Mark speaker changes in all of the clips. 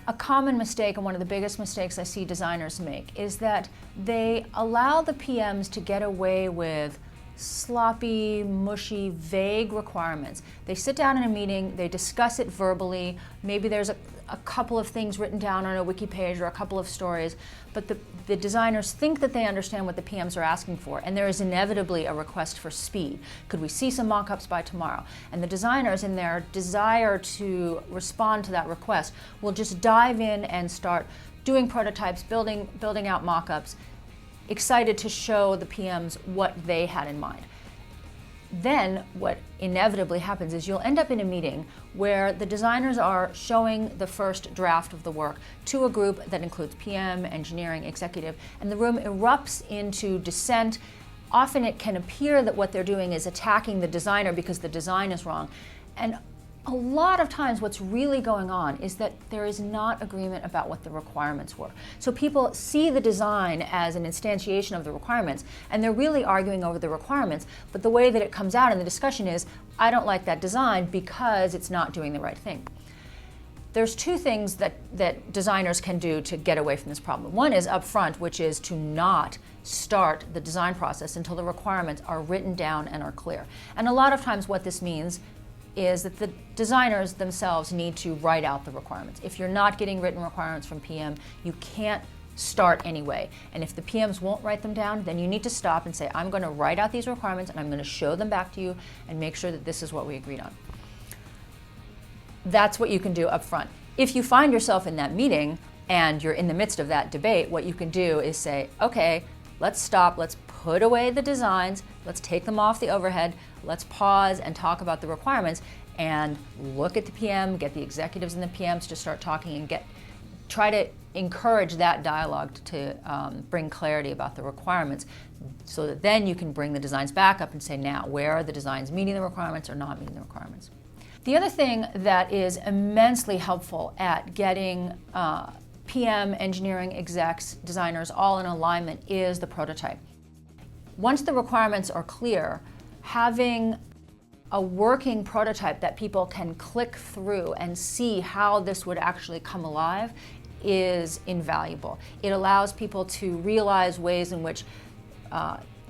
Speaker 1: A common mistake, and one of the biggest mistakes I see designers make, is that they allow the PMs to get away with sloppy, mushy, vague requirements. They sit down in a meeting, they discuss it verbally, maybe there's a couple of things written down on a wiki page or a couple of stories, but the designers think that they understand what the PMs are asking for, and there is inevitably a request for speed. Could we see some mock-ups by tomorrow? And the designers, in their desire to respond to that request, will just dive in and start doing prototypes, building out mock-ups, excited to show the PMs what they had in mind. Then what inevitably happens is you'll end up in a meeting where the designers are showing the first draft of the work to a group that includes PM, engineering, executive, and the room erupts into dissent. Often it can appear that what they're doing is attacking the designer because the design is wrong. And a lot of times what's really going on is that there is not agreement about what the requirements were. So people see the design as an instantiation of the requirements, and they're really arguing over the requirements, but the way that it comes out in the discussion is, I don't like that design because it's not doing the right thing. There's two things that designers can do to get away from this problem. One is upfront, which is to not start the design process until the requirements are written down and are clear. And a lot of times what this means is that the designers themselves need to write out the requirements. If you're not getting written requirements from PM, you can't start anyway. And if the PMs won't write them down, then you need to stop and say, I'm going to write out these requirements and I'm going to show them back to you and make sure that this is what we agreed on. That's what you can do up front. If you find yourself in that meeting and you're in the midst of that debate, what you can do is say, okay, let's stop, let's put away the designs, let's take them off the overhead, let's pause and talk about the requirements and look at the PM, get the executives and the PMs to start talking and try to encourage that dialogue to bring clarity about the requirements, so that then you can bring the designs back up and say, now, where are the designs meeting the requirements or not meeting the requirements? The other thing that is immensely helpful at getting PM, engineering, execs, designers all in alignment is the prototype. Once the requirements are clear, having a working prototype that people can click through and see how this would actually come alive is invaluable. It allows people to realize ways in which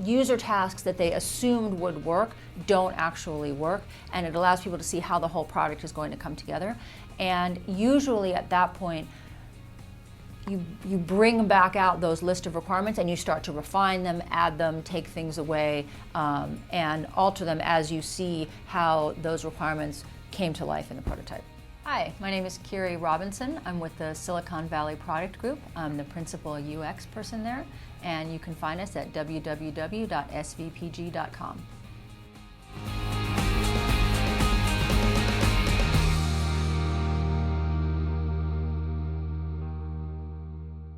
Speaker 1: user tasks that they assumed would work don't actually work, and it allows people to see how the whole product is going to come together. And usually at that point, you bring back out those list of requirements and you start to refine them, add them, take things away, and alter them as you see how those requirements came to life in the prototype. Hi, my name is Kyrie Robinson. I'm with the Silicon Valley Product Group. I'm the principal UX person there, and you can find us at www.svpg.com.